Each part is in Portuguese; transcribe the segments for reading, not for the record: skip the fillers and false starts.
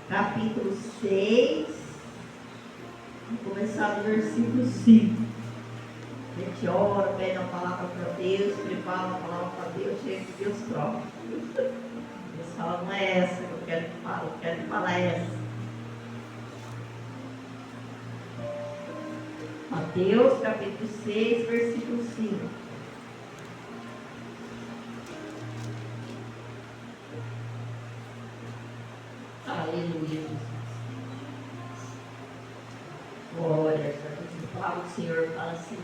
capítulo 6, vamos começar no versículo 5. A gente ora, pede a palavra para Deus, prepara a palavra para Deus, chega de Deus próprio. Deus fala, não é essa que eu quero que fale, eu quero que falar essa. Mateus, capítulo 6, versículo 5. Aleluia. Glória. A palavra do Senhor fala assim.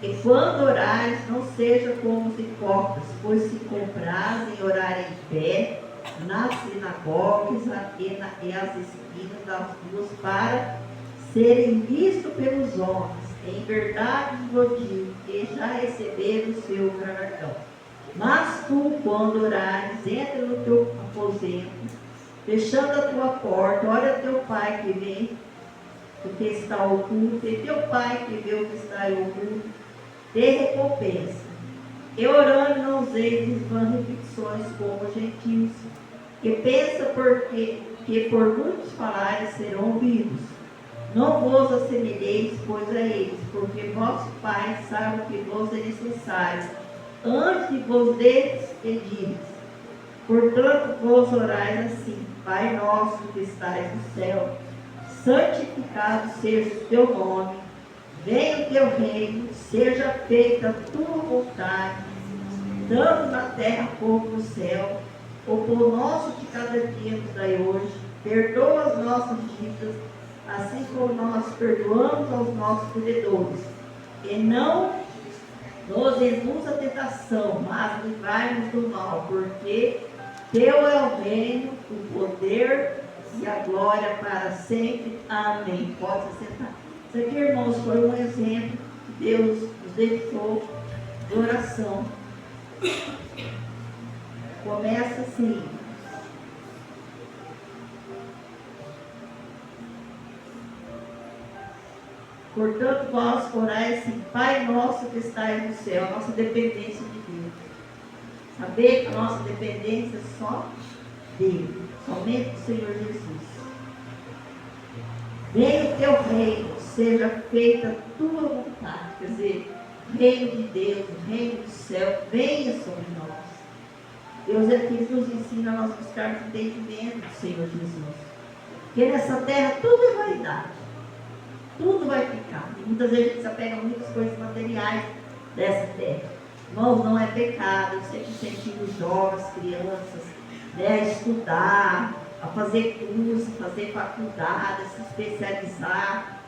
E quando orares, não seja como os hipócritas, pois se comprazem em orar em pé, nas sinagogas e as esquinas das ruas, para serem vistos pelos homens. Em verdade vos digo que já receberam o seu galardão. Mas tu, quando orares, entra no teu aposento, fechando a tua porta, olha teu Pai que vê o que está oculto, e teu Pai que vê o que está oculto, te recompensa. E orando não useis vãs repetições como os gentios, que pensa que por muitos falares serão ouvidos. Não vos assemelheis, pois, a eles, porque vosso Pai sabe o que vos é necessário, antes de vos despedirdes. Portanto, vos orais assim: Pai nosso que estais no céu, santificado seja o teu nome, venha o teu reino, seja feita a tua vontade, tanto na terra como no céu. O pão nosso de cada dia nos dai hoje, perdoa as nossas dívidas, assim como nós perdoamos aos nossos devedores. E não nos induz a tentação, mas livrai-nos do mal, porque teu é o reino, o poder e a glória para sempre. Amém. Pode se sentar. Isso aqui, irmãos, foi um exemplo que Deus nos deixou de oração. Começa assim. Portanto, vós orais assim: Pai nosso que estais no céu, a nossa dependência de Deus. Saber que a nossa dependência é só dele, somente do Senhor Jesus. Venha o teu reino, seja feita a tua vontade. Quer dizer, o reino de Deus, o reino do céu, venha sobre nós. Deus é que nos ensina a nós buscarmos o entendimento do Senhor Jesus. Porque nessa terra tudo é vaidade. Tudo vai ficar. E muitas vezes a gente se apega a muitas coisas materiais dessa terra. Irmãos, não é pecado. Eu sempre incentivo os jovens, crianças, a estudar, a fazer curso, fazer faculdade, a se especializar.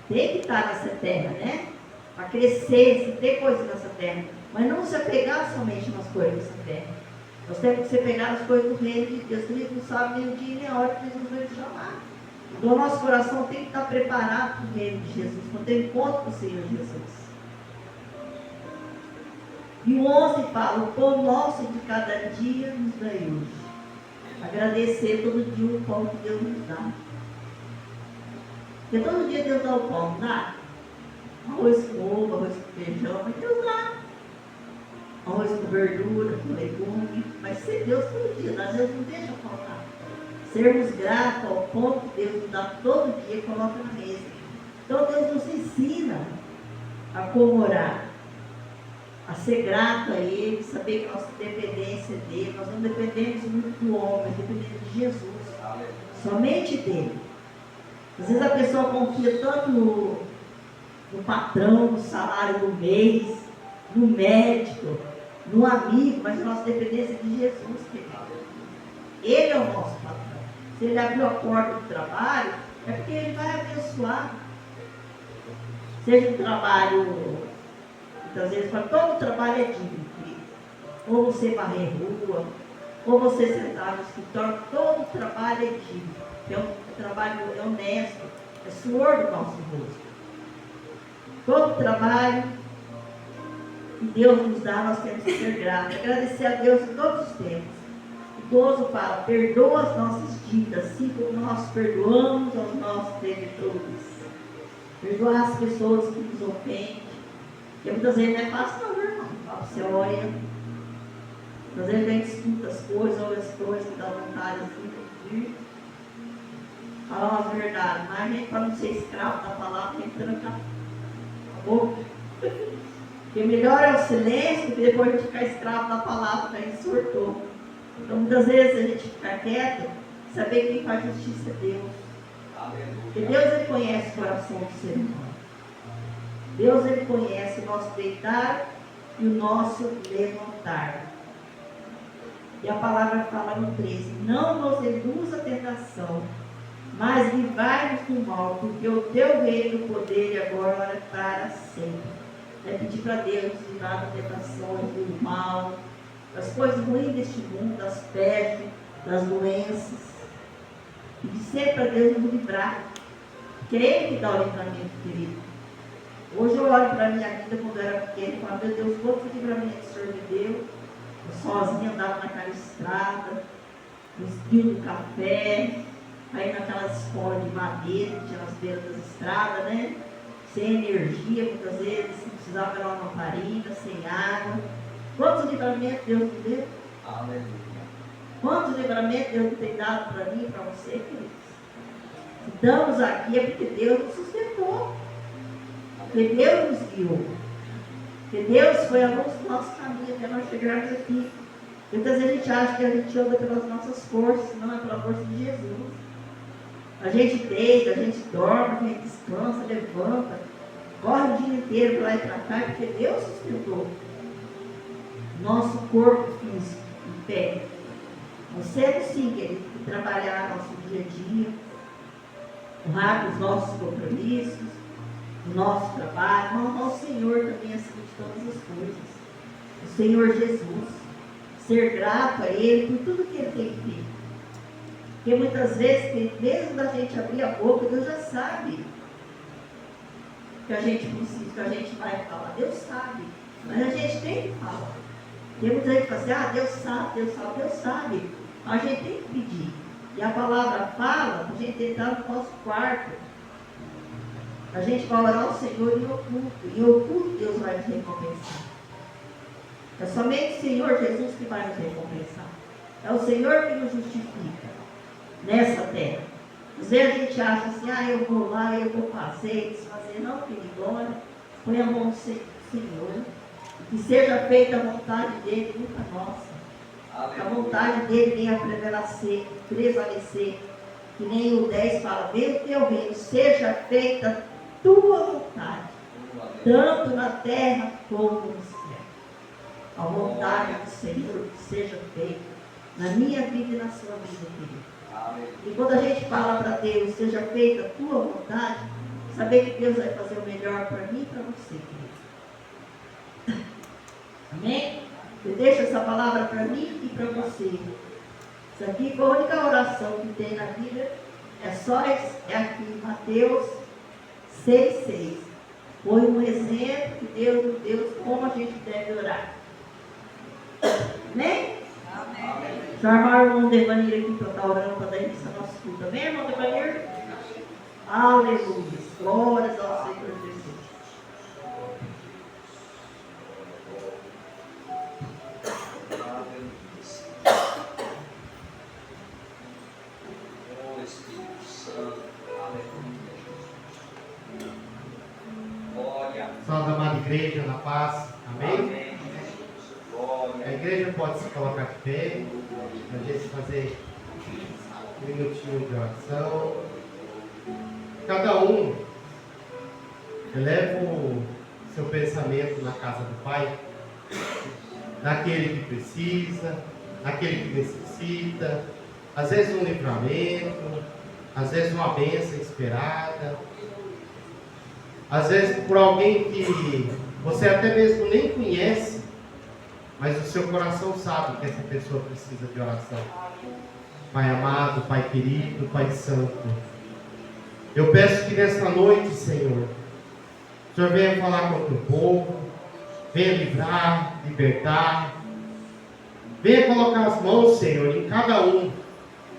Tem que estar nessa terra, né? Para crescer, se ter coisas nessa terra. Mas não se apegar somente nas coisas dessa terra. Nós temos que se apegar nas coisas do reino de Deus. A gente não sabe nem o dia nem a hora que Jesus vai nos chamar. Então o nosso coração tem que estar preparado para o reino de Jesus, quando tem encontro com o Senhor Jesus. E o 11 fala: o pão nosso de cada dia nos dai hoje. Agradecer todo dia o pão que Deus nos dá. Porque todo dia Deus dá o pão, não dá? Arroz com ovo, arroz com feijão, mas Deus dá. Arroz com verdura, com legume. Mas se Deus todo dia dá, Deus não deixa faltar. Sermos gratos ao pão que Deus nos dá todo dia e coloca na mesa. Então Deus nos ensina a como orar, a ser grato a Ele, saber que a nossa dependência é dele. Nós não dependemos muito do homem, dependemos de Jesus, somente dele. Às vezes a pessoa confia tanto no patrão, no salário do mês, no médico, no amigo, mas a nossa dependência é de Jesus, querido. Ele é o nosso patrão. Se ele abriu a porta do trabalho, é porque ele vai abençoar. Seja um trabalho, muitas vezes fala, todo trabalho é digno. Ou você varrer rua, ou você sentar no escritório, todo trabalho é digno. É um trabalho honesto, é suor do nosso rosto. Todo trabalho que Deus nos dá, nós temos que ser gratos. Agradecer a Deus em todos os tempos. O 12 fala: perdoa as nossas dívidas, assim como nós perdoamos aos nossos devedores. Perdoar as pessoas que nos ofendem. Porque muitas vezes não é fácil, não, irmão. Você olha, Às vezes a gente escuta as coisas, olha as coisas, que dá vontade assim de falar uma verdade. Mas a gente, para não ser escravo da palavra, tem que trancar a boca. Porque melhor é o silêncio do que depois a gente ficar escravo da palavra, que a gente surtou. Então muitas vezes a gente fica quieto, saber que quem faz justiça é Deus. Porque Deus, Ele conhece o coração do ser humano. Deus, Ele conhece o nosso deitar e o nosso levantar. E a palavra fala no 13: não nos induz a tentação, mas livrai-nos do mal, porque o teu reino, o poder e a glória para sempre. É pedir para Deus livrar das tentações, do mal, das coisas ruins deste mundo, das pestes, das doenças. E dizer para Deus nos livrar. Porque é Ele que dá o livramento, querido. Hoje eu olho para a minha vida quando eu era pequena e falo: meu Deus, quanto livramento o Senhor me deu. Eu sozinha andava naquela estrada, no espinho do café, aí naquelas escolas de madeira que tinha nas beiras das estradas, né? Sem energia, muitas vezes, precisava de uma lamparina, sem água. Quantos livramentos Deus me deu? Aleluia. Quantos livramentos Deus tem dado para mim e para você, queridos? Estamos aqui é porque Deus nos sustentou, porque Deus nos guiou, porque Deus foi a luz do nosso caminho até nós chegarmos aqui. Muitas vezes a gente acha que a gente anda pelas nossas forças, não é pela força de Jesus. A gente deita, a gente dorme, a gente descansa, levanta, corre o dia inteiro para lá e para cá, porque Deus sustentou nosso corpo físico em pé. Nós temos sim, querido, que trabalhar nosso dia a dia, honrar os nossos compromissos, o nosso trabalho, mas honrar o Senhor também acima de todas as coisas. O Senhor Jesus. Ser grato a Ele por tudo que Ele tem feito. Porque muitas vezes, mesmo da gente abrir a boca, Deus já sabe que a gente precisa, que a gente vai falar. Deus sabe, mas a gente tem que falar. Tem muita gente que fala assim: Deus sabe, Deus sabe, Deus sabe. Mas a gente tem que pedir. E a palavra fala, a gente entrar no nosso quarto. A gente vai orar ao Senhor em oculto. Em oculto Deus vai nos recompensar. É somente o Senhor Jesus que vai nos recompensar. É o Senhor que nos justifica nessa terra. Às vezes a gente acha assim: eu vou lá, eu vou fazer, desfazer. Não, filho, glória. Põe a mão no Senhor. Que seja feita a vontade dEle, nunca nossa. Que a vontade dEle venha prevalecer. Que nem o 10 fala: vem o teu reino, seja feita tua vontade, tanto na terra como no céu. A vontade do Senhor que seja feita na minha vida e na sua vida, querido. E quando a gente fala para Deus: seja feita a tua vontade, saber que Deus vai fazer o melhor para mim e para você, querido. Amém? Você deixa essa palavra para mim e para você. Isso aqui foi a única oração que tem na Bíblia. É aqui, Mateus 6,6. Foi um exemplo que Deus nos deu como a gente deve orar. Amém? Amém. Deixa eu armar o irmão Devanir aqui para estar orando para dar início ao nosso culto. Amém, irmão Devanir? Aleluia. Glórias ao Senhor Jesus. Salve, amada igreja, na paz. Amém? Amém. A igreja pode se colocar de pé, para a gente fazer um minutinho de oração. Cada um eleva o seu pensamento na casa do Pai, naquele que precisa, naquele que necessita, às vezes um livramento, às vezes uma bênção esperada, às vezes por alguém que você até mesmo nem conhece, mas o seu coração sabe que essa pessoa precisa de oração. Pai amado, Pai querido, Pai santo, eu peço que nesta noite, Senhor, o Senhor venha falar com o teu povo, venha livrar, libertar, venha colocar as mãos, Senhor, em cada um,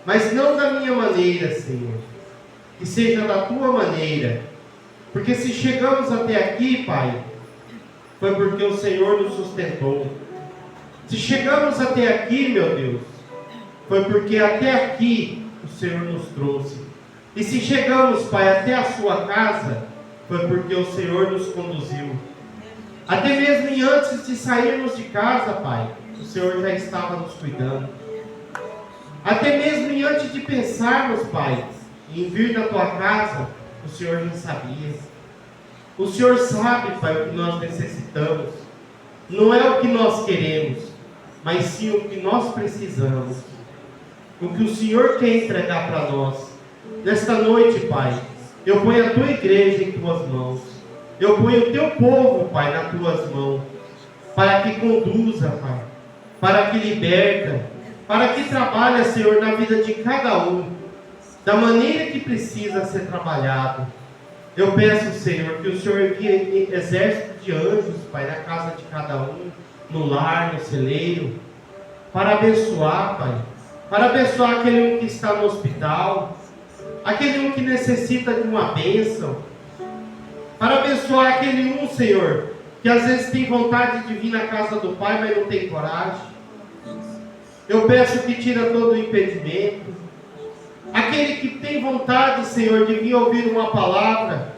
mas não da minha maneira, Senhor, que seja da tua maneira, porque se chegamos até aqui, Pai, foi porque o Senhor nos sustentou. Se chegamos até aqui, meu Deus, foi porque até aqui o Senhor nos trouxe. E se chegamos, Pai, até a sua casa, foi porque o Senhor nos conduziu. Até mesmo antes de sairmos de casa, Pai, o Senhor já estava nos cuidando. Até mesmo antes de pensarmos, Pai, em vir da tua casa, o Senhor já sabia. O Senhor sabe, Pai, o que nós necessitamos. Não é o que nós queremos, mas sim o que nós precisamos. O que o Senhor quer entregar para nós. Nesta noite, Pai, eu ponho a tua igreja em tuas mãos. Eu ponho o teu povo, Pai, nas tuas mãos. Para que conduza, Pai. Para que liberta. Para que trabalhe, Senhor, na vida de cada um. Da maneira que precisa ser trabalhado. Eu peço, Senhor, que o Senhor envie exército de anjos, Pai, na casa de cada um. No lar, no celeiro. Para abençoar, Pai. Para abençoar aquele um que está no hospital. Aquele um que necessita de uma bênção. Para abençoar aquele um, Senhor, que às vezes tem vontade de vir na casa do Pai, mas não tem coragem. Eu peço que tira todo o impedimento. Aquele que tem vontade, Senhor, de vir ouvir uma palavra,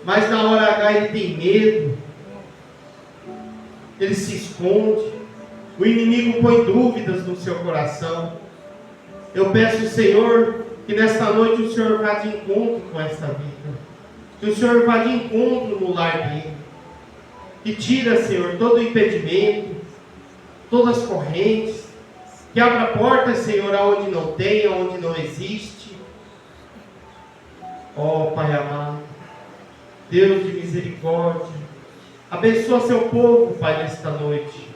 mas na hora H ele tem medo. Ele se esconde. O inimigo põe dúvidas no seu coração. Eu peço, Senhor, que nesta noite o Senhor vá de encontro com esta vida. Que o Senhor vá de encontro no lar dele. Que tira, Senhor, todo o impedimento, todas as correntes. Que abra portas, Senhor, aonde não tem, aonde não existe. Ó Pai amado, Deus de misericórdia, abençoa seu povo, Pai, nesta noite.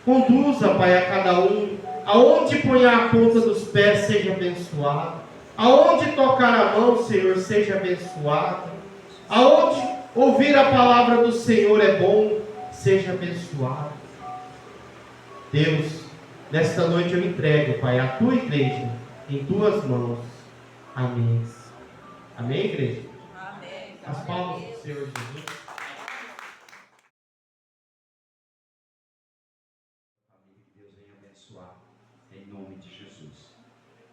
Conduza, Pai, a cada um. Aonde põe a ponta dos pés, seja abençoado. Aonde tocar a mão, Senhor, seja abençoado. Aonde ouvir a palavra do Senhor é bom, seja abençoado. Deus, nesta noite eu entrego, Pai, a tua igreja em tuas mãos. Amém. Amém, igreja? Amém. As palmas do Senhor Jesus. Deus venha abençoar em nome de Jesus.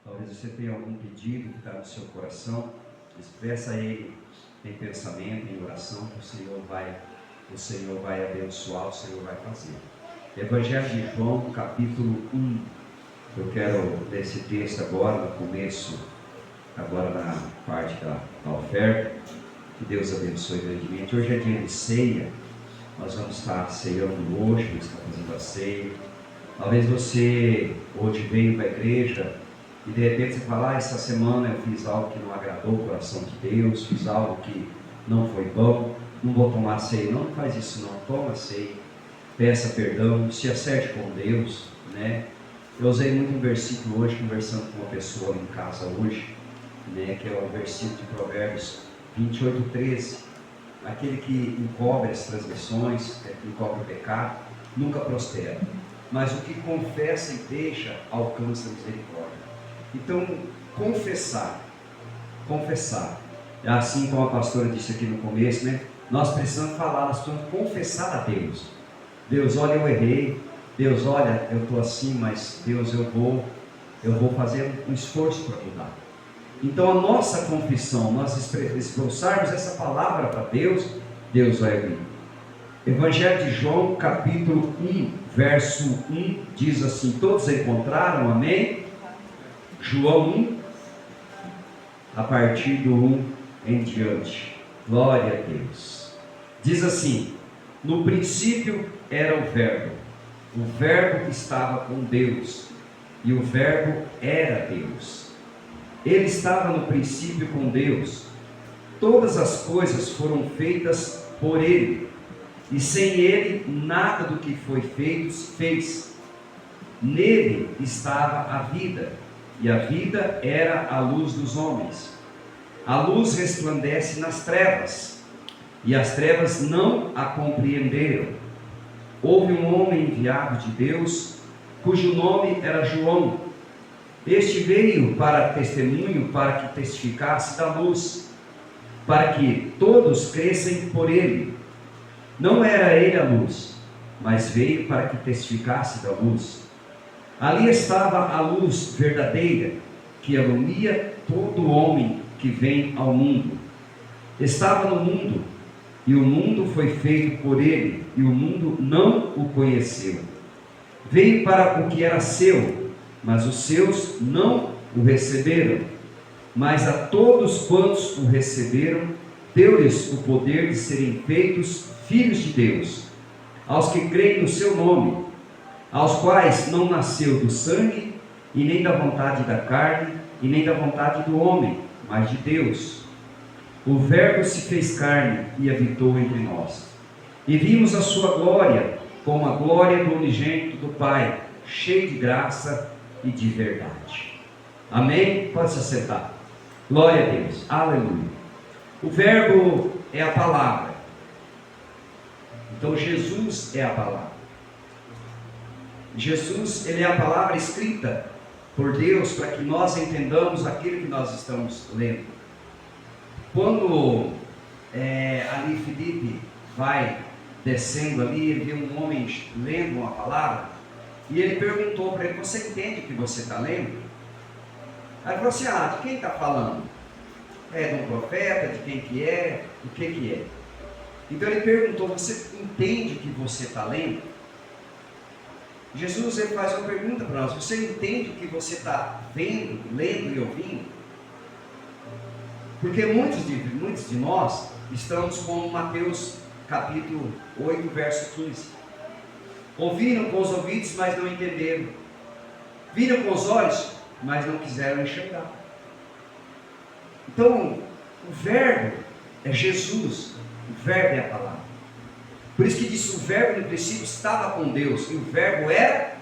Talvez você tenha algum pedido que está no seu coração, expressa ele em pensamento, em oração, que o Senhor vai abençoar, o Senhor vai fazer. Evangelho de João, capítulo 1. Eu quero ler esse texto agora, no começo, agora na parte da oferta. Que Deus abençoe grandemente. Hoje é dia de ceia. Nós vamos estar ceando hoje, vamos estar fazendo a ceia. Talvez você hoje veio para a igreja e de repente você fala, essa semana eu fiz algo que não agradou o coração de Deus, fiz algo que não foi bom, não vou tomar ceia. Não faz isso não, toma ceia, peça perdão, se acerte com Deus, né? Eu usei muito um versículo hoje, conversando com uma pessoa em casa hoje, né, que é o versículo de Provérbios 28:13. Aquele que encobre as transgressões, que encobre o pecado, nunca prospera, mas o que confessa e deixa, alcança a misericórdia. Então, confessar, assim como a pastora disse aqui no começo, né? Nós precisamos falar, nós precisamos confessar a Deus. Deus, olha, eu errei. Deus, olha, eu estou assim, mas Deus, eu vou fazer um esforço para mudar. Então, a nossa confissão, nós expulsarmos essa palavra para Deus, Deus vai ouvir. Evangelho de João, capítulo 1, verso 1, diz assim, todos encontraram, amém? João 1, a partir do 1 em diante. Glória a Deus. Diz assim, no princípio era o Verbo estava com Deus, e o Verbo era Deus. Ele estava no princípio com Deus. Todas as coisas foram feitas por Ele, e sem Ele nada do que foi feito se fez. Nele estava a vida, e a vida era a luz dos homens. A luz resplandece nas trevas, e as trevas não a compreenderam. Houve um homem enviado de Deus, cujo nome era João. Este veio para testemunho, para que testificasse da luz, para que todos crescem por ele. Não era ele a luz, mas veio para que testificasse da luz. Ali estava a luz verdadeira, que alumia todo homem que vem ao mundo. Estava no mundo, e o mundo foi feito por ele, e o mundo não o conheceu. Veio para o que era seu, mas os seus não o receberam. Mas a todos quantos o receberam, deu-lhes o poder de serem feitos filhos de Deus, aos que creem no seu nome, aos quais não nasceu do sangue, e nem da vontade da carne, e nem da vontade do homem, mas de Deus. O Verbo se fez carne e habitou entre nós, e vimos a sua glória, como a glória do unigênito do Pai, cheio de graça e de verdade. Amém? Pode se assentar. Glória a Deus. Aleluia. O Verbo é a palavra. Então Jesus é a palavra. Jesus, ele é a palavra escrita por Deus para que nós entendamos aquilo que nós estamos lendo. Quando ali Felipe vai descendo ali, ele vê um homem lendo uma palavra, e ele perguntou para ele: você entende o que você está lendo? Aí ele falou assim: de quem está falando? É de um profeta, de quem que é, o que é? Então ele perguntou: você entende o que você está lendo? Jesus, ele faz uma pergunta para nós: você entende o que você está vendo, lendo e ouvindo? Porque muitos de nós estamos com Mateus capítulo 8, verso 15. Ouviram com os ouvidos, mas não entenderam. Viram com os olhos, mas não quiseram enxergar. Então, o Verbo é Jesus, o Verbo é a palavra. Por isso que diz: o Verbo no princípio estava com Deus, e o Verbo era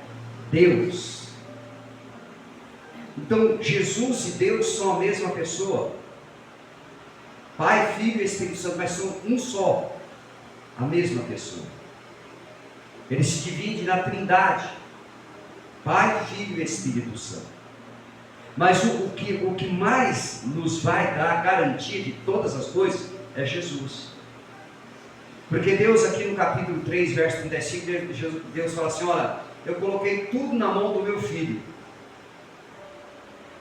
Deus. Então, Jesus e Deus são a mesma pessoa. Pai, Filho e Espírito Santo, mas são um só, a mesma pessoa. Eles se dividem na Trindade: Pai, Filho e Espírito Santo. Mas o que mais nos vai dar a garantia de todas as coisas é Jesus. Porque Deus, aqui no capítulo 3, verso 35, Deus fala assim: olha, eu coloquei tudo na mão do meu Filho.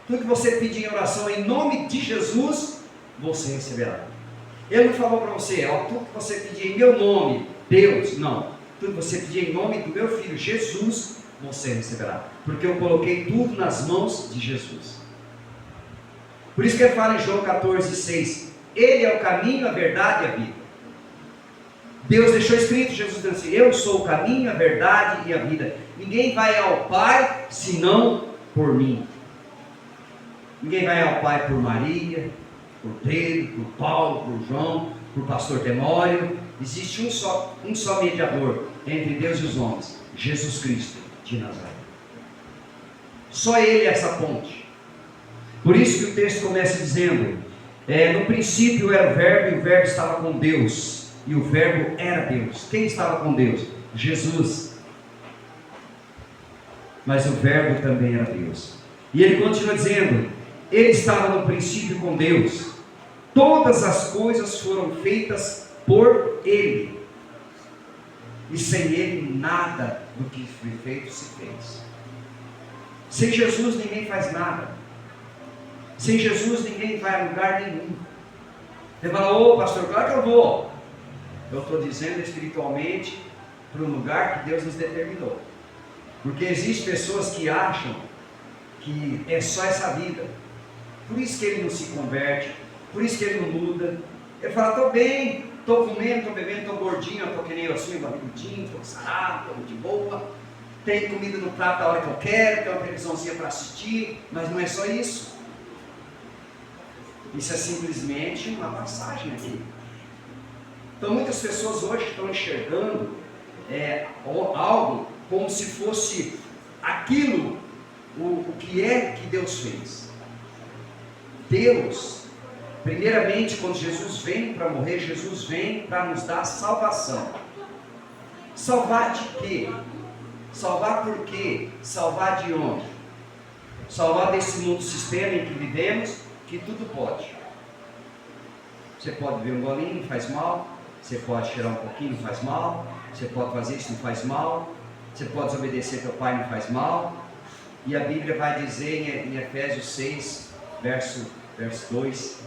Tudo que você pedir em oração em nome de Jesus, você receberá. Ele não falou para você: tudo que você pedir em meu nome, Deus, não. Tudo que você pedir em nome do meu Filho, Jesus, você receberá. Porque eu coloquei tudo nas mãos de Jesus. Por isso que ele fala em João 14, 6: Ele é o caminho, a verdade e a vida. Deus deixou escrito, Jesus dizendo assim: eu sou o caminho, a verdade e a vida. Ninguém vai ao Pai senão por mim. Ninguém vai ao Pai por Maria, por Pedro, por Paulo, por João, por pastor Tenório. Existe um só mediador entre Deus e os homens: Jesus Cristo de Nazaré. Só Ele é essa ponte. Por isso que o texto começa dizendo: no princípio era o Verbo, e o Verbo estava com Deus, e o Verbo era Deus. Quem estava com Deus? Jesus. Mas o Verbo também era Deus. E ele continua dizendo: ele estava no princípio com Deus. Todas as coisas foram feitas por Ele, e sem Ele nada do que foi feito se fez. Sem Jesus ninguém faz nada. Sem Jesus ninguém vai a lugar nenhum. Você fala: ô pastor, claro que eu vou. Eu estou dizendo espiritualmente para o lugar que Deus nos determinou. Porque existem pessoas que acham que é só essa vida. Por isso que ele não se converte, por isso que ele não muda. Ele fala: estou bem, estou comendo, estou bebendo, estou gordinho, estou que nem eu assim, barrigudinho, estou sarado, estou de boa. Tenho comida no prato a hora que eu quero, tenho uma televisãozinha para assistir. Mas não é só isso. Isso é simplesmente uma passagem aqui. Então muitas pessoas hoje estão enxergando algo como se fosse aquilo, o que é que Deus fez. Deus, primeiramente, quando Jesus vem para morrer, Jesus vem para nos dar salvação. Salvar de quê? Salvar por quê? Salvar de onde? Salvar desse mundo sistema em que vivemos, que tudo pode. Você pode ver um golinho, faz mal. Você pode tirar um pouquinho, não faz mal. Você pode fazer isso, não faz mal. Você pode desobedecer teu pai, não faz mal. E a Bíblia vai dizer em Efésios 6, verso 2,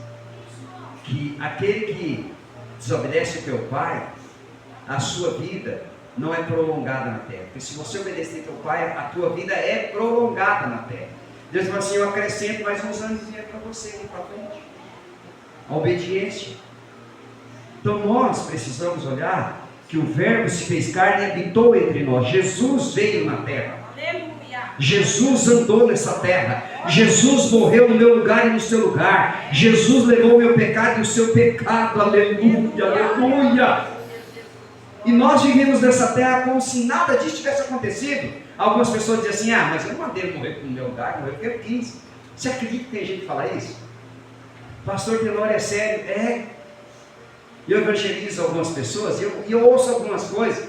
que aquele que desobedece o teu pai, a sua vida não é prolongada na terra. Porque se você obedecer teu pai, a tua vida é prolongada na terra. Deus fala assim: eu acrescento mais uns anos para você ir para frente. A obediência. Então nós precisamos olhar que o Verbo se fez carne e habitou entre nós. Jesus veio na terra. Jesus andou nessa terra. Jesus morreu no meu lugar e no seu lugar. Jesus levou o meu pecado e o seu pecado. Aleluia, aleluia. E nós vivemos nessa terra como se nada disso tivesse acontecido. Algumas pessoas dizem assim: mas eu não mandei ele morrer no meu lugar, morreu porque eu quis. Você acredita que tem gente que fala isso? Pastor Tenório, é sério? É. Eu evangelizo algumas pessoas e eu ouço algumas coisas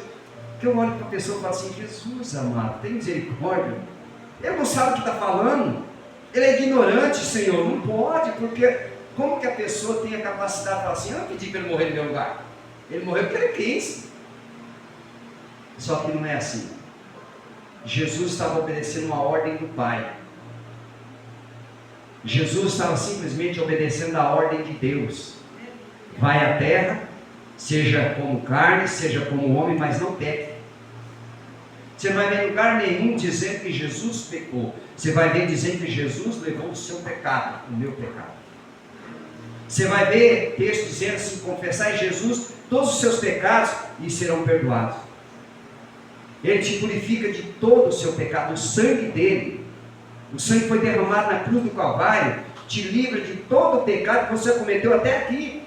que eu olho para a pessoa e falo assim: Jesus amado, tem misericórdia. Ele não sabe o que está falando. Ele é ignorante, Senhor. Não pode, porque como que a pessoa tem a capacidade de falar assim: eu não pedi para ele morrer no meu lugar. Ele morreu porque ele quis. Só que não é assim. Jesus estava obedecendo uma ordem do Pai. Jesus estava simplesmente obedecendo a ordem de Deus. Vai à terra, seja como carne, seja como homem, mas não peque. Você não vai ver em lugar nenhum dizendo que Jesus pecou. Você vai ver dizendo que Jesus levou o seu pecado, o meu pecado. Você vai ver texto dizendo assim: confessai Jesus todos os seus pecados e serão perdoados. Ele te purifica de todo o seu pecado. O sangue dele, o sangue foi derramado na cruz do Calvário, te livra de todo o pecado que você cometeu até aqui,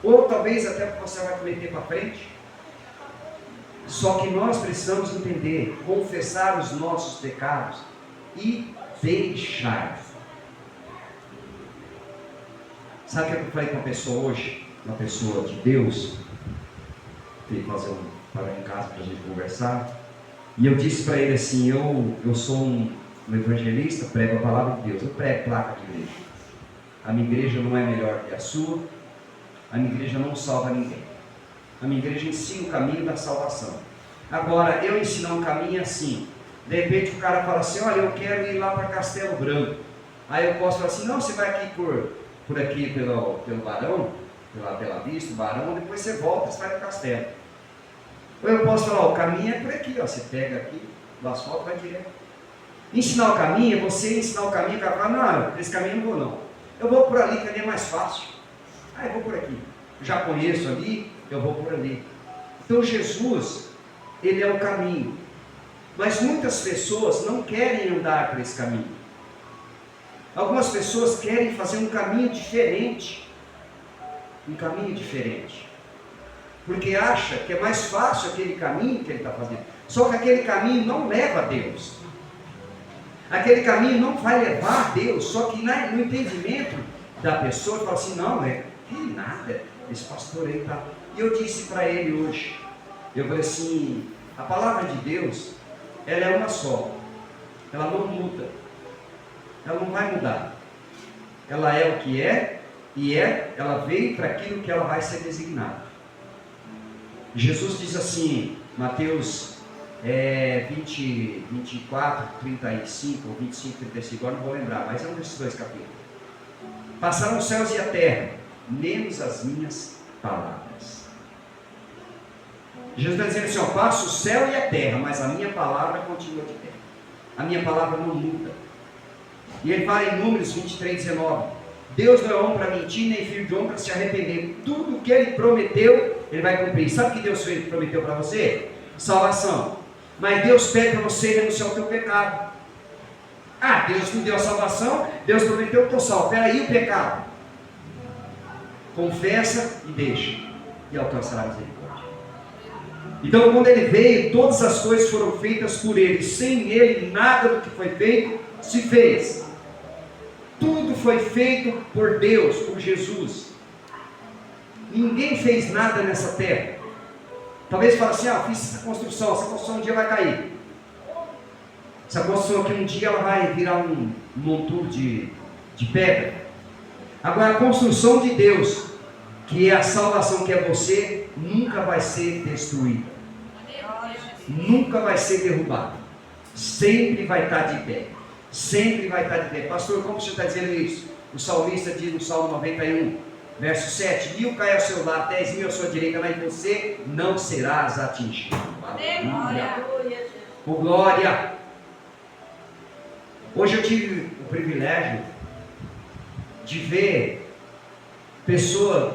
ou talvez até que você vai cometer para frente. Só que nós precisamos entender, confessar os nossos pecados e deixar. Sabe o que eu falei com uma pessoa hoje? Uma pessoa de Deus. Fui fazer parar em casa para a gente conversar. E eu disse para ele assim: eu sou um evangelista, prego a palavra de Deus. Eu prego placa de igreja. A minha igreja não é melhor que a sua. A minha igreja não salva ninguém. A minha igreja ensina o caminho da salvação. Agora, eu ensinar um caminho assim. De repente o cara fala assim: olha, eu quero ir lá para Castelo Branco. Aí eu posso falar assim: não, você vai aqui por aqui pelo Barão, pela Bela Vista, Barão, depois você volta, você vai para Castelo. Ou eu posso falar: o caminho é por aqui, ó, você pega aqui, do asfalto, vai direto. Ensinar o caminho é você ensinar o caminho. O cara fala: não, esse caminho eu não vou não. Eu vou por ali, que ali é mais fácil. Ah, eu vou por aqui. Já conheço ali, eu vou por ali. Então Jesus, ele é o caminho. Mas muitas pessoas não querem andar por esse caminho. Algumas pessoas querem fazer um caminho diferente. Um caminho diferente. Porque acha que é mais fácil aquele caminho que ele está fazendo. Só que aquele caminho não leva a Deus. Aquele caminho não vai levar a Deus. Só que no entendimento da pessoa, fala assim: não, que nada, esse pastor aí está. E eu disse para ele hoje, eu falei assim: a palavra de Deus, ela é uma só. Ela não muda. Ela não vai mudar. Ela é o que é, e ela veio para aquilo que ela vai ser designada. Jesus diz assim, Mateus 24, 35, ou 25, 35, agora não vou lembrar, mas é um desses dois capítulos. Passaram os céus e a terra, menos as minhas palavras. Jesus está dizendo assim: ó, passa o céu e a terra, mas a minha palavra continua de pé. A minha palavra não muda. E ele fala em Números 23, 19: Deus não é homem para mentir, nem filho de homem para se arrepender. Tudo o que ele prometeu, ele vai cumprir. Sabe o que Deus prometeu para você? Salvação. Mas Deus pede para você renunciar ao teu pecado. Ah, Deus me deu a salvação, Deus prometeu que estou salvo. Espera aí, o pecado. Confessa e deixa, e alcançará a misericórdia. Então, quando ele veio, todas as coisas foram feitas por ele. Sem ele, nada do que foi feito se fez. Tudo foi feito por Deus, por Jesus. Ninguém fez nada nessa terra. Talvez fale assim: eu fiz essa construção um dia vai cair. Essa construção aqui um dia ela vai virar um monturo de pedra. Agora a construção de Deus, que a salvação que é você nunca vai ser destruída, nunca vai ser derrubada, sempre vai estar de pé, sempre vai estar de pé. Pastor, como você está dizendo isso? O salmista diz no Salmo 91, verso 7: 1000 cai ao seu lado, 10.000 à sua direita, mas você não serás atingido. Aleluia. Oh, glória. Hoje eu tive o privilégio de ver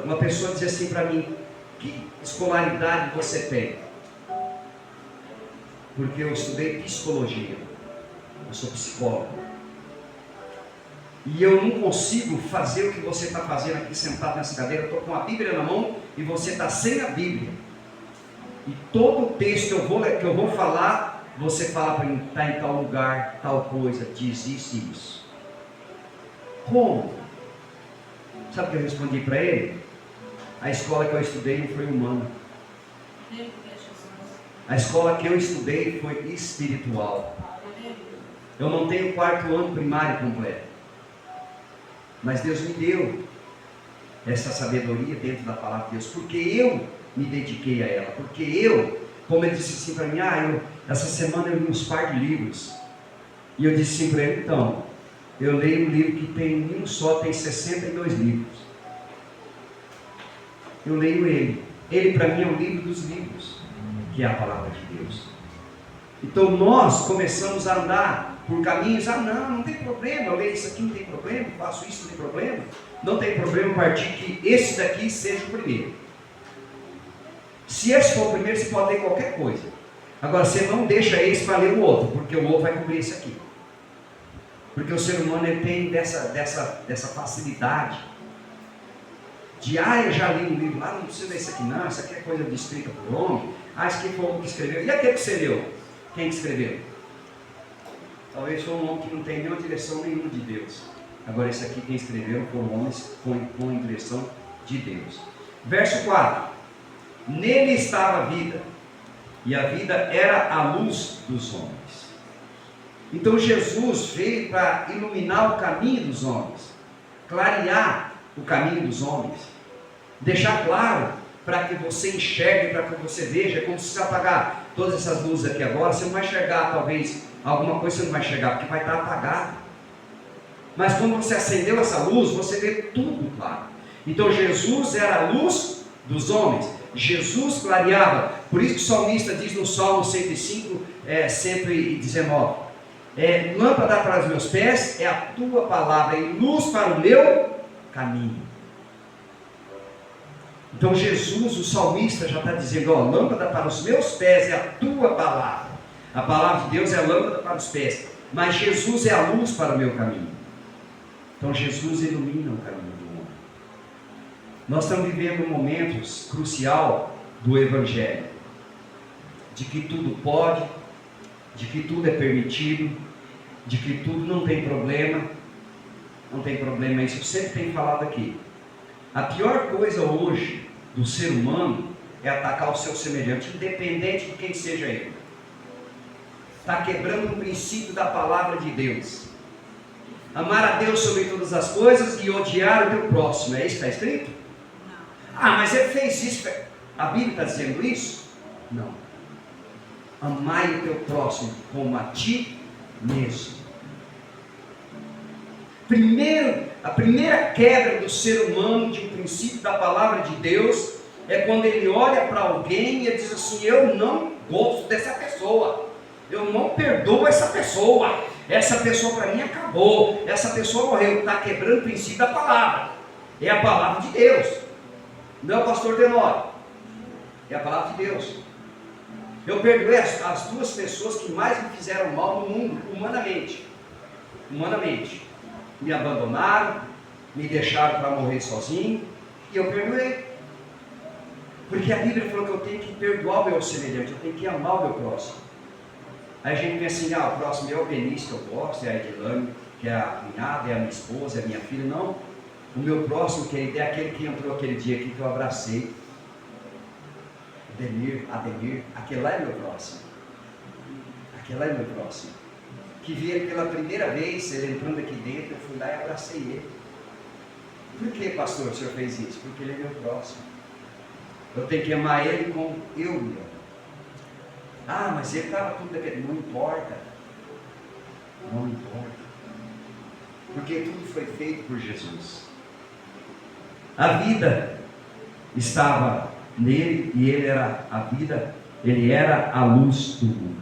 uma pessoa dizer assim para mim: que escolaridade você tem? Porque eu estudei psicologia, eu sou psicólogo, e eu não consigo fazer o que você está fazendo aqui sentado nessa cadeira. Eu estou com a Bíblia na mão e você está sem a Bíblia, e todo o texto que eu vou falar, você fala para mim: está em tal lugar, tal coisa, diz isso e isso. Como? Sabe o que eu respondi para ele? A escola que eu estudei não foi humana. A escola que eu estudei foi espiritual. Eu não tenho 4º ano primário completo, mas Deus me deu essa sabedoria dentro da palavra de Deus, porque eu me dediquei a ela, porque eu, como ele disse assim para mim, essa semana eu li uns par de livros, e eu disse assim para ele: então, eu leio um livro que tem um só, tem 62 livros, eu leio ele para mim é o livro dos livros, que é a palavra de Deus. Então nós começamos a andar por caminhos: não tem problema, eu leio isso aqui, não tem problema, faço isso, não tem problema. Não tem problema partir que esse daqui seja o primeiro. Se esse for o primeiro, você pode ler qualquer coisa. Agora, você não deixa esse para ler o outro, porque o outro vai cobrir esse aqui. Porque o ser humano ele tem dessa facilidade de: eu já li um livro, não precisa ler isso aqui não, isso aqui é coisa escrita por homem, isso aqui foi o homem que escreveu. E aquele que você leu? Quem que escreveu? Talvez foi um homem que não tem nenhuma direção nenhuma de Deus. Agora esse aqui quem escreveu foram homens com a direção de Deus. Verso 4: nele estava a vida, e a vida era a luz dos homens. Então Jesus veio para iluminar o caminho dos homens, clarear o caminho dos homens, deixar claro para que você enxergue, para que você veja. Como se você apagar todas essas luzes aqui agora, você não vai enxergar, talvez alguma coisa você não vai enxergar, porque vai estar apagado. Mas quando você acendeu essa luz, você vê tudo claro. Então Jesus era a luz dos homens, Jesus clareava. Por isso que o salmista diz no Salmo 105, 119: lâmpada para os meus pés é a tua palavra, e luz para o meu caminho. Então Jesus, o salmista, já está dizendo: lâmpada para os meus pés é a tua palavra. A palavra de Deus é a lâmpada para os pés, mas Jesus é a luz para o meu caminho. Então Jesus ilumina o caminho do homem. Nós estamos vivendo um momento crucial do Evangelho, de que tudo pode, de que tudo é permitido, de que tudo não tem problema. Não tem problema, isso eu sempre tenho falado aqui. A pior coisa hoje do ser humano é atacar o seu semelhante, independente de quem seja ele. Está quebrando o princípio da palavra de Deus. Amar a Deus sobre todas as coisas e odiar o teu próximo. É isso que está escrito? Mas ele fez isso. A Bíblia está dizendo isso? Não. Amai o teu próximo como a ti mesmo. A primeira quebra do ser humano de um princípio da palavra de Deus é quando ele olha para alguém e ele diz assim: eu não gosto dessa pessoa, eu não perdoo essa pessoa para mim acabou, essa pessoa morreu. Está quebrando o princípio da palavra. É a palavra de Deus, não é o pastor Tenório, é a palavra de Deus. Eu perdoei as duas pessoas que mais me fizeram mal no mundo, humanamente. Me abandonaram, me deixaram para morrer sozinho, e eu perdoei. Porque a Bíblia falou que eu tenho que perdoar o meu semelhante, eu tenho que amar o meu próximo. Aí a gente pensa assim: o próximo é o Benício, que eu gosto, é a Edilane, que é a cunhada, é a minha esposa, é a minha filha. Não, o meu próximo, querido, é aquele que entrou aquele dia aqui que eu abracei. Ademir, aquele lá é meu próximo. Que vi ele pela primeira vez, ele entrando aqui dentro, eu fui lá e abracei ele. Por que, pastor, o senhor fez isso? Porque ele é meu próximo. Eu tenho que amar ele como eu me amo. Ah, mas ele estava tudo daquele. Não importa. Não importa. Porque tudo foi feito por Jesus. A vida estava nele e ele era a vida, ele era a luz do mundo.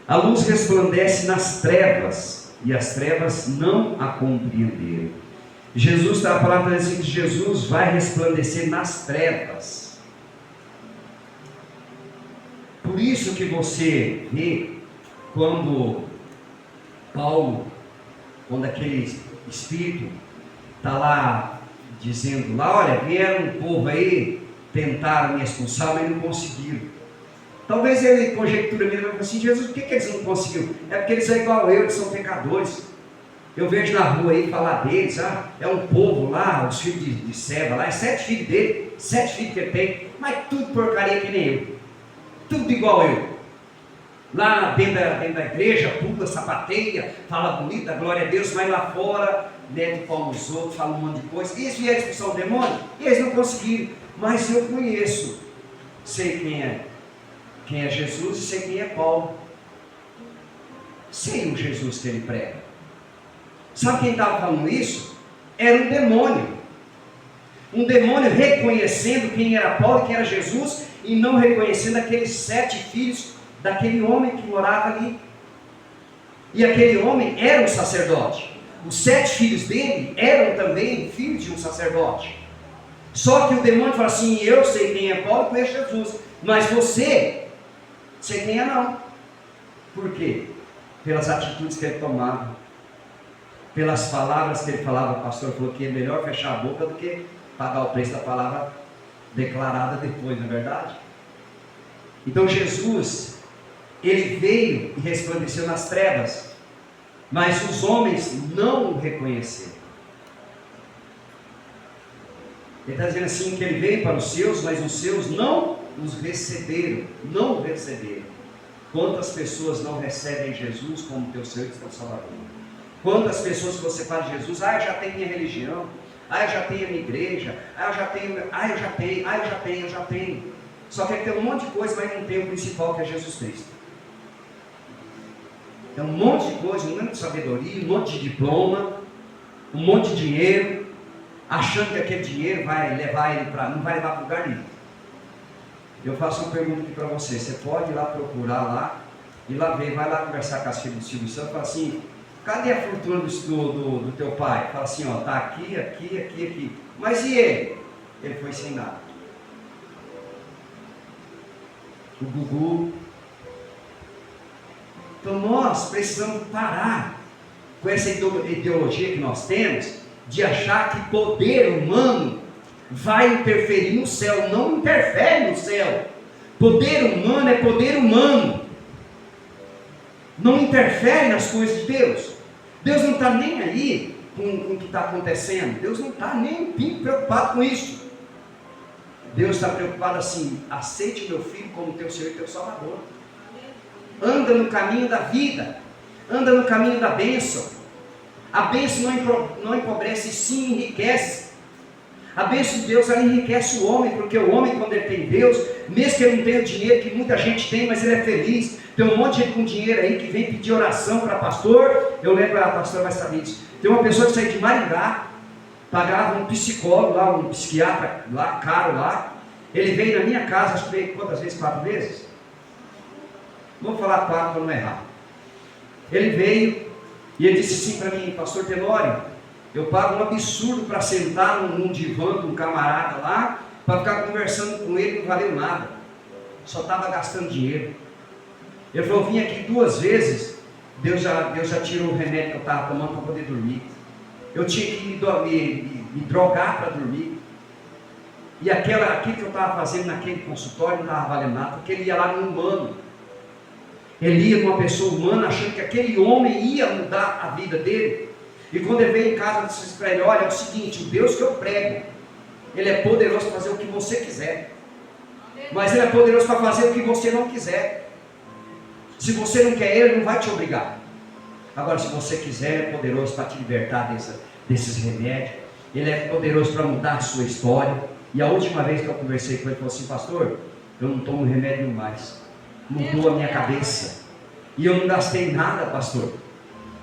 A luz resplandece nas trevas e as trevas não a compreenderam. Jesus, a palavra diz que Jesus vai resplandecer nas trevas. Por isso que você vê quando Paulo, quando aquele espírito está lá dizendo lá, olha, vieram um povo aí, tentaram me expulsar, mas não conseguiram. Talvez ele conjectura mesmo assim, Jesus, por que eles não conseguiram? É porque eles são igual eu, eles são pecadores. Eu vejo na rua aí falar deles, é um povo lá, os filhos de Seba lá, é 7 filhos dele, 7 filhos que ele tem, mas tudo porcaria que nem eu, tudo igual eu. Lá dentro da igreja, pula, sapateia, fala bonita, glória a Deus, mas lá fora, mete o pau nos outros, fala um monte de coisa. E eles vieram expulsar o demônio, e eles não conseguiram, mas eu conheço, sei quem é Jesus e sei quem é Paulo, sei o Jesus que ele prega. Sabe quem estava falando isso? Era um demônio reconhecendo quem era Paulo e quem era Jesus, e não reconhecendo aqueles 7 filhos daquele homem que morava ali. E aquele homem era um sacerdote. Os 7 filhos dele eram também filhos de um sacerdote. Só que o demônio fala assim, eu sei quem é Paulo e conheço Jesus, mas você, sei quem é não. Por quê? Pelas atitudes que ele tomava, pelas palavras que ele falava. O pastor falou que é melhor fechar a boca do que pagar o preço da palavra declarada depois, não é verdade? Então Jesus, ele veio e resplandeceu nas trevas, mas os homens não o reconheceram. Ele está dizendo assim, que ele veio para os seus, mas os seus não os receberam, não o receberam. Quantas pessoas não recebem Jesus como teu Senhor e teu Salvador? Quantas pessoas que você fala de Jesus, eu já tenho minha religião, eu já tenho a minha igreja, eu já tenho. Só que ele tem um monte de coisa, mas não tem o principal, que é Jesus Cristo. Tem um monte de coisa, um monte de sabedoria, um monte de diploma, um monte de dinheiro, achando que aquele dinheiro vai levar ele para, não vai levar para lugar nenhum. Eu faço uma pergunta aqui para você. Você pode ir lá procurar lá, e lá ver, vai lá conversar com as filhas do Silvio Santos, fala assim, cadê a fortuna do teu pai? Fala assim, ó, está aqui, aqui, aqui, aqui. Mas e ele? Ele foi sem nada. O Gugu. Então nós precisamos parar com essa ideologia que nós temos, de achar que poder humano vai interferir no céu. Não interfere no céu. Poder humano é poder humano, não interfere nas coisas de Deus. Deus não está nem aí com o que está acontecendo. Deus não está nem um pingo preocupado com isso. Deus está preocupado assim, aceite meu filho como teu Senhor e teu Salvador. Anda no caminho da vida, anda no caminho da bênção. A bênção não empobrece, sim enriquece. A bênção de Deus, ela enriquece o homem, porque o homem, quando ele tem Deus, mesmo que ele não tenha o dinheiro que muita gente tem, mas ele é feliz. Tem um monte de gente com dinheiro aí que vem pedir oração para pastor. Eu lembro, a pastora vai saber disso. Tem uma pessoa que saiu de Maringá, pagava um psicólogo lá, um psiquiatra lá, caro lá. Ele veio na minha casa, acho que veio quantas vezes? 4 vezes? Vou falar 4 para não errar. Ele veio e ele disse assim para mim, pastor Tenório, eu pago um absurdo para sentar num divã de um camarada lá, para ficar conversando com ele, não valeu nada, só estava gastando dinheiro. Ele falou, eu vim aqui 2 vezes, Deus já tirou o remédio que eu estava tomando para poder dormir. Eu tinha que me drogar para dormir. E aquilo que eu estava fazendo naquele consultório não estava valendo nada, porque ele ia lá no humano. Ele ia com uma pessoa humana, achando que aquele homem ia mudar a vida dele. E quando ele veio em casa, disse para ele, olha, é o seguinte, o Deus que eu prego, ele é poderoso para fazer o que você quiser, mas ele é poderoso para fazer o que você não quiser. Se você não quer, ele não vai te obrigar. Agora, se você quiser, ele é poderoso para te libertar desses remédios. Ele é poderoso para mudar a sua história. E a última vez que eu conversei com ele, ele falou assim: pastor, eu não tomo remédio mais. Mudou a minha cabeça. E eu não gastei nada, pastor.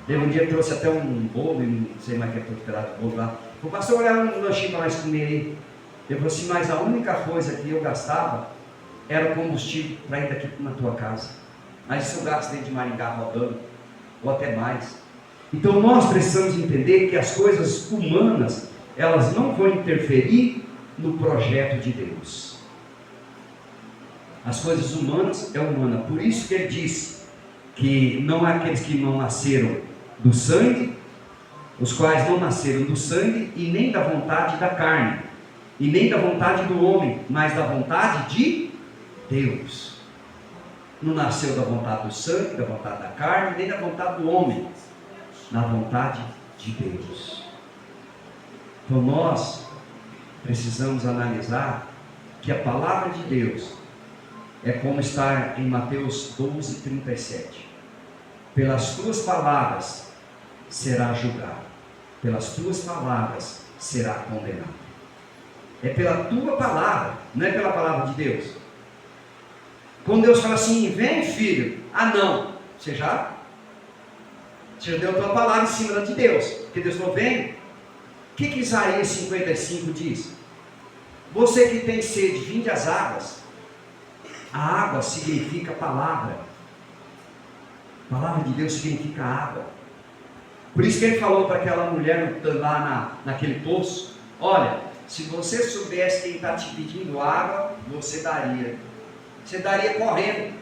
Teve um dia que trouxe até um bolo, não sei mais o que é todo pedaço de bolo lá. O pastor olhava um lanchinho para nós comer aí. Ele falou assim: mas a única coisa que eu gastava era o combustível para ir daqui na tua casa. Mas isso eu gasto dentro de Maringá rodando, ou até mais. Então nós precisamos entender que as coisas humanas, elas não vão interferir no projeto de Deus. As coisas humanas é humana. Por isso que ele diz que não há aqueles que não nasceram do sangue, os quais não nasceram do sangue e nem da vontade da carne, e nem da vontade do homem, mas da vontade de Deus. Não nasceu da vontade do sangue, da vontade da carne, nem da vontade do homem, na vontade de Deus. Então nós precisamos analisar que a palavra de Deus é como está em Mateus 12:37. Pelas tuas palavras será julgado, pelas tuas palavras será condenado. É pela tua palavra, não é pela palavra de Deus. Quando Deus fala assim: vem filho, não, você já deu a tua palavra em cima de Deus, porque Deus falou: vem. O que Isaías 55 diz? Você que tem sede, vinde às águas. A água significa palavra. A palavra de Deus significa água. Por isso que ele falou para aquela mulher lá naquele poço: olha, se você soubesse quem está te pedindo água, você daria. Você daria correndo.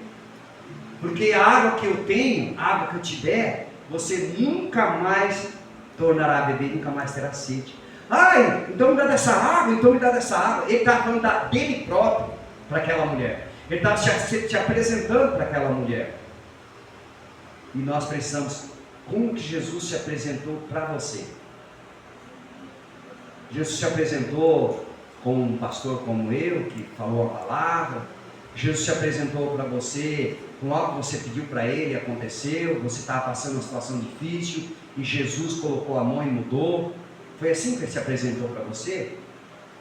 Porque a água que eu tenho, a água que eu te der, você nunca mais tornará a beber, nunca mais terá sede. Ai, então me dá dessa água, então me dá dessa água. Ele está falando dele próprio para aquela mulher. Ele está te apresentando para aquela mulher. E nós precisamos, como que Jesus se apresentou para você? Jesus se apresentou como um pastor como eu, que falou a palavra. Jesus se apresentou para você com algo que você pediu para ele, aconteceu, você estava passando uma situação difícil e Jesus colocou a mão e mudou. Foi assim que ele se apresentou para você?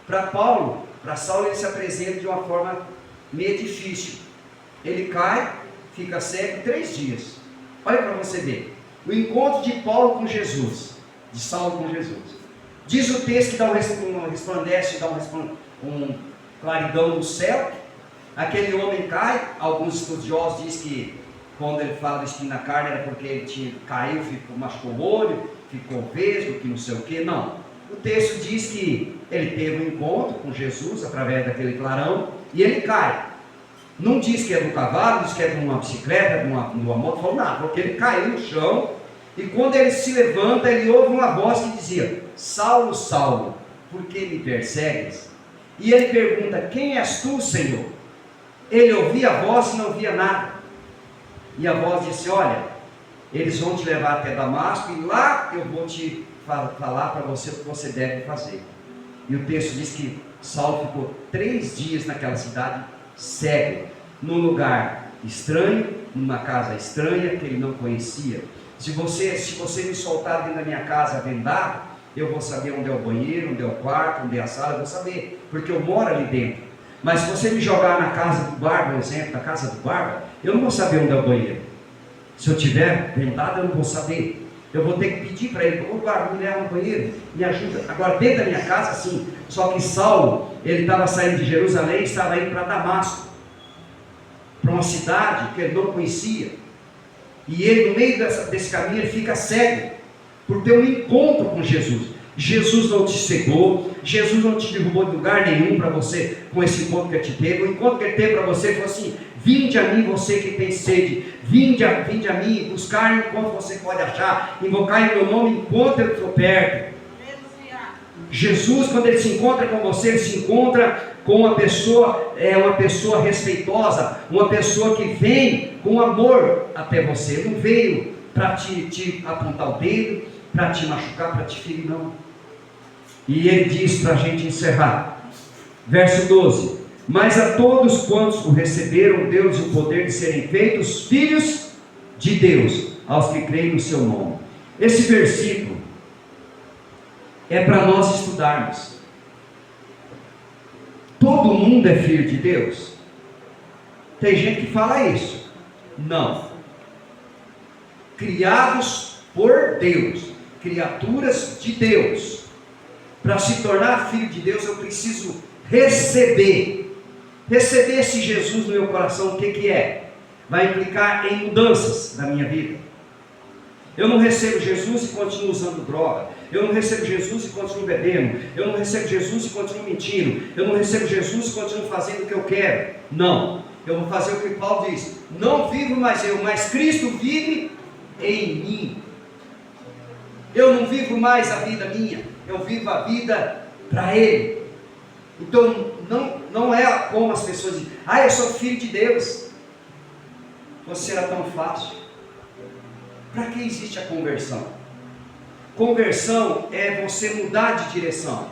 Para Paulo, para Saulo, ele se apresenta de uma forma meio difícil. Ele cai, fica cego 3 dias. Olha para você ver o encontro de Paulo com Jesus, de Saulo com Jesus. Diz o texto que dá resplandece, dá um claridão no céu. Aquele homem cai. Alguns estudiosos dizem que quando ele fala do espinho na carne era porque ele caiu, machucou o olho, ficou vesgo, que não sei o que. Não, o texto diz que ele teve um encontro com Jesus através daquele clarão e ele cai. Não diz que é do cavalo, diz que é de uma bicicleta, de uma moto, falou nada, porque ele caiu no chão e quando ele se levanta, ele ouve uma voz que dizia: Saulo, Saulo, por que me persegues? E ele pergunta: quem és tu, Senhor? Ele ouvia a voz e não via nada. E a voz disse: olha, eles vão te levar até Damasco e lá eu vou te falar para você o que você deve fazer. E o texto diz que Saulo ficou 3 dias naquela cidade cego, num lugar estranho, numa casa estranha que ele não conhecia. Se você me soltar dentro da minha casa vendado, eu vou saber onde é o banheiro, onde é o quarto, onde é a sala, eu vou saber, porque eu moro ali dentro. Mas se você me jogar na casa do Barba, por exemplo, na casa do Barba, eu não vou saber onde é o banheiro. Se eu tiver vendado, eu não vou saber. Eu vou ter que pedir para ele: ô Barba, me leva no banheiro, me ajuda. Agora dentro da minha casa, sim. Só que Saulo, ele estava saindo de Jerusalém e estava indo para Damasco, para uma cidade que ele não conhecia. E ele, no meio desse caminho, ele fica cego, por ter um encontro com Jesus. Jesus não te cegou, Jesus não te derrubou de lugar nenhum para você, com esse encontro que ele te teve. O encontro que ele teve para você foi assim: vinde a mim, você que tem sede, vinde a mim, buscar enquanto você pode achar, invocar em meu nome enquanto eu estou perto. Jesus, quando ele se encontra com você, ele se encontra com uma pessoa respeitosa, uma pessoa que vem com amor até você. Ele não veio para te apontar o dedo, para te machucar, para te ferir, não. E ele diz para a gente encerrar, verso 12: mas a todos quantos o receberam, Deus o poder de serem feitos filhos de Deus, aos que creem no seu nome. Esse versículo é para nós estudarmos. Todo mundo é filho de Deus? Tem gente que fala isso. Não. Criados por Deus, criaturas de Deus. Para se tornar filho de Deus, eu preciso receber esse Jesus no meu coração. O que é? Vai implicar em mudanças na minha vida. Eu não recebo Jesus e continuo usando droga. Eu não recebo Jesus e continuo bebendo. Eu não recebo Jesus e continuo mentindo. Eu não recebo Jesus e continuo fazendo o que eu quero. Não. Eu vou fazer o que Paulo diz. Não vivo mais eu, mas Cristo vive em mim. Eu não vivo mais a vida minha. Eu vivo a vida para Ele. Então não é como as pessoas dizem. Eu sou filho de Deus. Você era tão fácil. Para que existe a conversão? Conversão é você mudar de direção.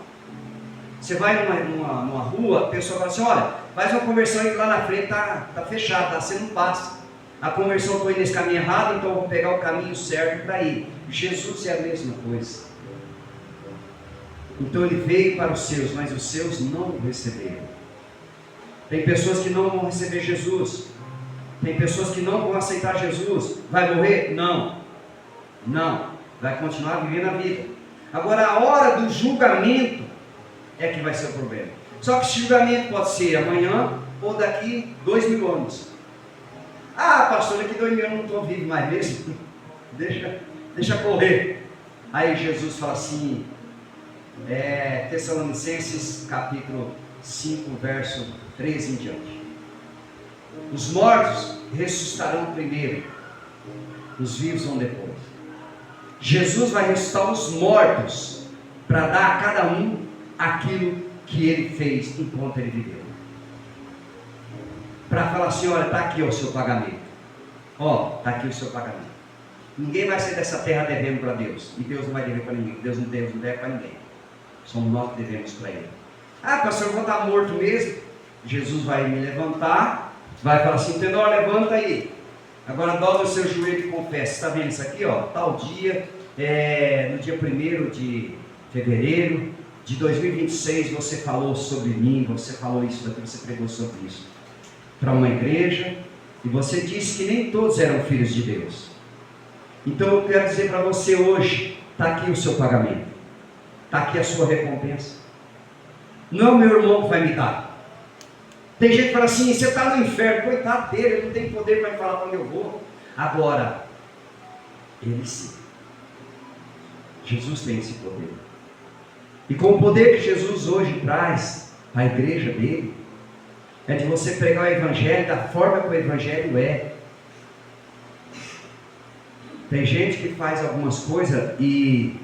Você vai numa rua, a pessoa fala assim: olha, faz uma conversão e lá na frente está fechado, você não passa. A conversão, estou indo nesse caminho errado, então eu vou pegar o caminho certo para ir. Jesus é a mesma coisa. Então ele veio para os seus, mas os seus não o receberam. Tem pessoas que não vão receber Jesus. Tem pessoas que não vão aceitar Jesus. Vai morrer? Não. Vai continuar vivendo a vida. Agora a hora do julgamento é que vai ser o problema. Só que esse julgamento pode ser amanhã ou daqui 2.000 anos. Pastor, daqui 2.000 anos eu não estou vivo mais mesmo. Deixa correr. Aí Jesus fala assim, Tessalonicenses capítulo 5, verso 13 em diante. Os mortos ressuscitarão primeiro, os vivos vão depois. Jesus vai ressuscitar os mortos para dar a cada um aquilo que ele fez enquanto ele viveu. Para falar assim: olha, está aqui o seu pagamento. Está aqui o seu pagamento. Ninguém vai sair dessa terra devendo para Deus. E Deus não vai dever para ninguém. Deus não deve para ninguém. Somos nós que devemos para Ele. Pastor, eu vou estar morto mesmo. Jesus vai me levantar. Vai falar assim: Tenor, levanta aí. Agora dobra o seu joelho e confessa. Está vendo isso aqui? Tal dia, no dia 1º de fevereiro de 2026, você falou sobre mim, você falou isso daqui, você pregou sobre isso para uma igreja, e você disse que nem todos eram filhos de Deus. Então eu quero dizer para você hoje, está aqui o seu pagamento, está aqui a sua recompensa. Não é o meu irmão que vai me dar. Tem gente que fala assim: você está no inferno. Coitado dele, ele não tem poder para me falar para onde eu vou. Agora, ele sim. Jesus tem esse poder. E com o poder que Jesus hoje traz à igreja dele, é de você pregar o evangelho da forma que o evangelho é. Tem gente que faz algumas coisas e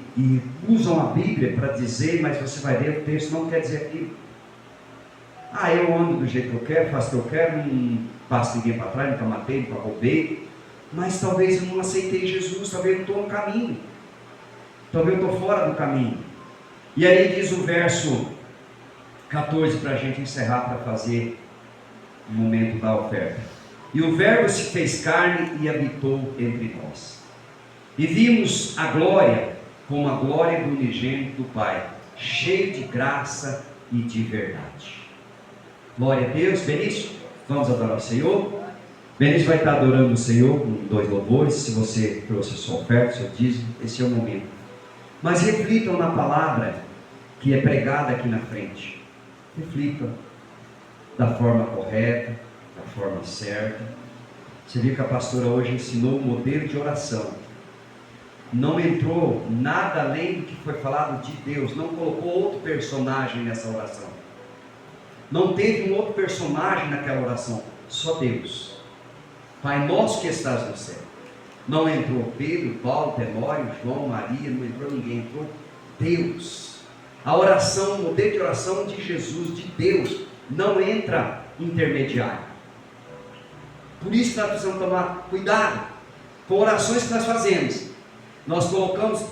usam a Bíblia para dizer, mas você vai ler o texto, não quer dizer aquilo. Eu ando do jeito que eu quero, faço o que eu quero, não passo ninguém para trás, nunca matei, nunca roubei, mas talvez eu não aceitei Jesus, talvez eu não estou no caminho, talvez eu estou fora do caminho. E aí diz o verso 14 para a gente encerrar, para fazer o momento da oferta. E o verbo se fez carne e habitou entre nós. E vimos a glória como a glória do unigênito do Pai, cheio de graça e de verdade. Glória a Deus. Benício, vamos adorar o Senhor. Benício vai estar adorando o Senhor com 2 louvores. Se você trouxe a sua oferta, seu dízimo, esse é o momento. Mas reflitam na palavra que é pregada aqui na frente. Reflitam da forma correta, da forma certa. Você viu que a pastora hoje ensinou o modelo de oração. Não entrou nada além do que foi falado de Deus. Não colocou outro personagem nessa oração. Não teve um outro personagem naquela oração. Só Deus. Pai nosso que estás no céu. Não entrou Pedro, Paulo, Tenório, João, Maria. Não entrou ninguém. Entrou Deus. A oração, o modelo de oração de Jesus, de Deus. Não entra intermediário. Por isso que nós precisamos tomar cuidado com orações que nós fazemos. Nós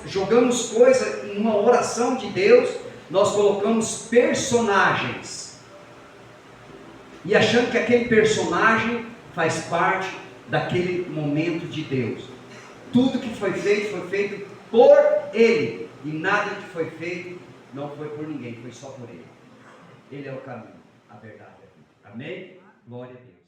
jogamos coisa em uma oração de Deus, nós colocamos personagens, e achando que aquele personagem faz parte daquele momento de Deus. Tudo que foi feito por Ele, E nada que foi feito não foi por ninguém, foi só por Ele. Ele é o caminho, a verdade e a vida. Amém? Glória a Deus.